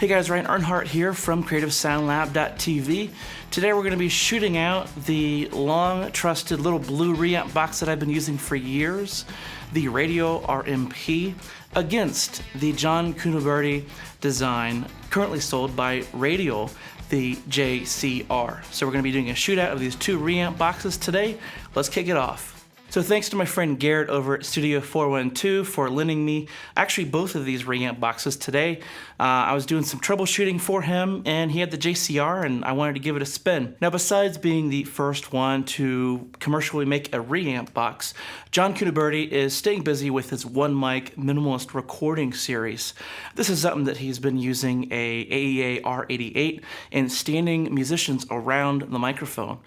Hey guys, Ryan Earnhardt here from CreativeSoundLab.tv. Today we're going to be shooting out the long-trusted little blue Reamp box that I've been using for years, the Radial RMP, against the John Cuniberti design currently sold by Radial, the JCR. So we're going to be doing a shootout of these two Reamp boxes today. Let's kick it off. So thanks to my friend Garrett over at Studio 412 for lending me actually both of these Reamp boxes today. I was doing some troubleshooting for him and he had the JCR and I wanted to give it a spin. Now besides being the first one to commercially make a Reamp box, John Cuniberti is staying busy with his one mic minimalist recording series. This is something that he's been using a AEA R88 and standing musicians around the microphone.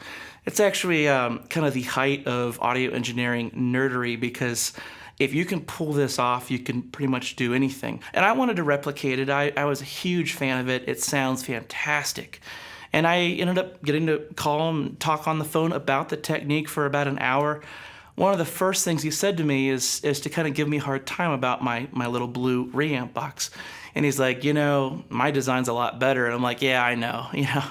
It's actually kind of the height of audio engineering nerdery because if you can pull this off, you can pretty much do anything. And I wanted to replicate it. I was a huge fan of it. It sounds fantastic. And I ended up getting to call him and talk on the phone about the technique for about an hour. One of the first things he said to me is to kind of give me a hard time about my little blue Reamp box. And he's like, you know, my design's a lot better. And I'm like, yeah, I know, you know.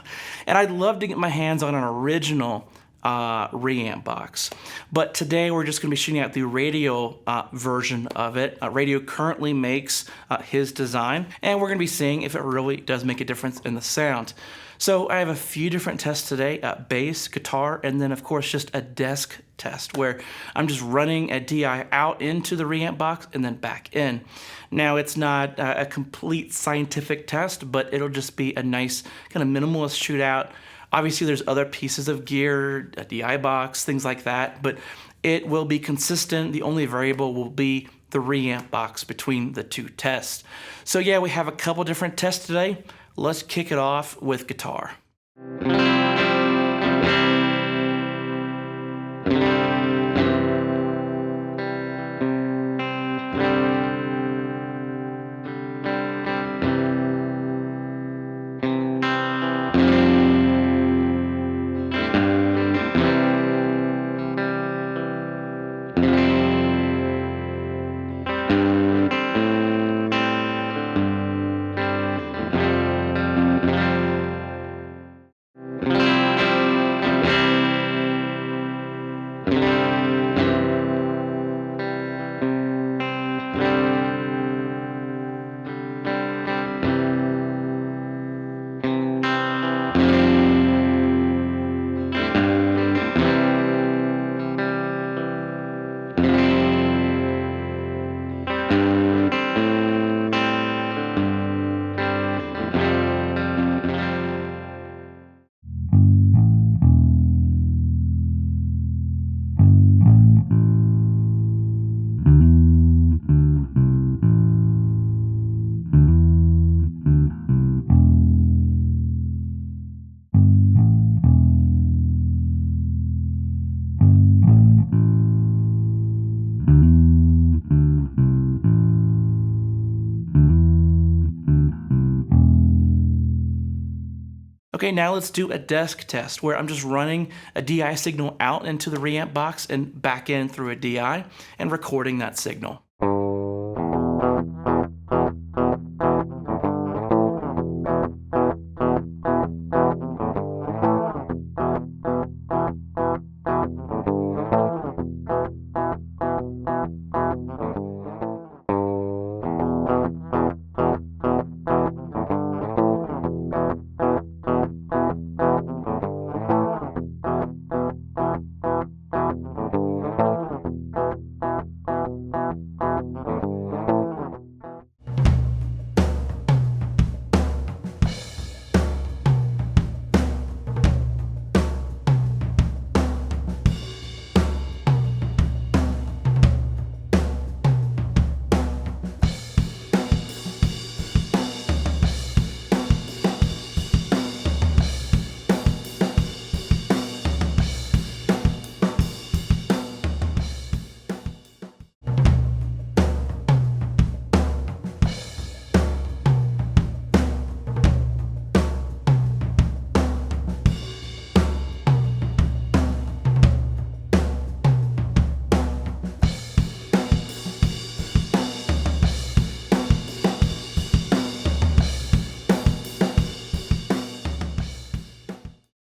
And I'd love to get my hands on an original Reamp box. But today we're just going to be shooting out the Radial version of it. Radial currently makes his design. And we're going to be seeing if it really does make a difference in the sound. So I have a few different tests today, bass, guitar, and then of course just a desk test where I'm just running a DI out into the Reamp box and then back in. Now it's not a complete scientific test, but it'll just be a nice kind of minimalist shootout. Obviously there's other pieces of gear, a DI box, things like that, but it will be consistent. The only variable will be the Reamp box between the two tests. So yeah, we have a couple different tests today. Let's kick it off with guitar. Okay, now let's do a desk test where I'm just running a DI signal out into the Reamp box and back in through a DI and recording that signal.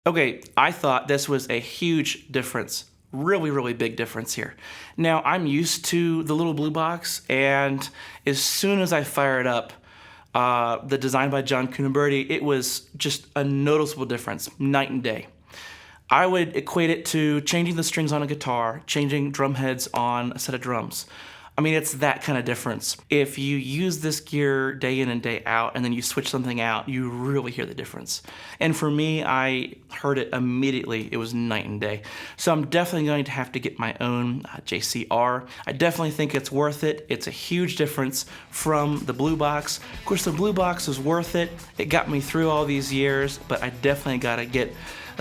Okay, I thought this was a huge difference. Really, really big difference here. Now, I'm used to the little blue box, and as soon as I fire it up, the design by John Cuniberti, it was just a noticeable difference, night and day. I would equate it to changing the strings on a guitar, changing drum heads on a set of drums. I mean, it's that kind of difference. If you use this gear day in and day out, and then you switch something out, you really hear the difference. And for me, I heard it immediately. It was night and day. So I'm definitely going to have to get my own JCR. I definitely think it's worth it. It's a huge difference from the blue box. Of course, the blue box is worth it. It got me through all these years, but I definitely got to get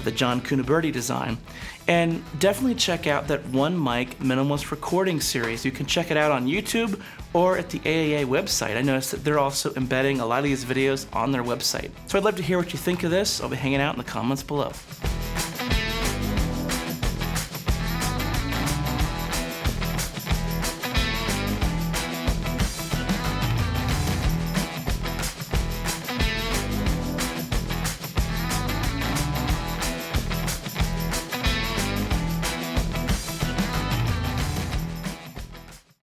the John Cuniberti design. And definitely check out that One Mic Minimalist Recording series. You can check it out on YouTube or at the AAA website. I noticed that they're also embedding a lot of these videos on their website. So I'd love to hear what you think of this. I'll be hanging out in the comments below.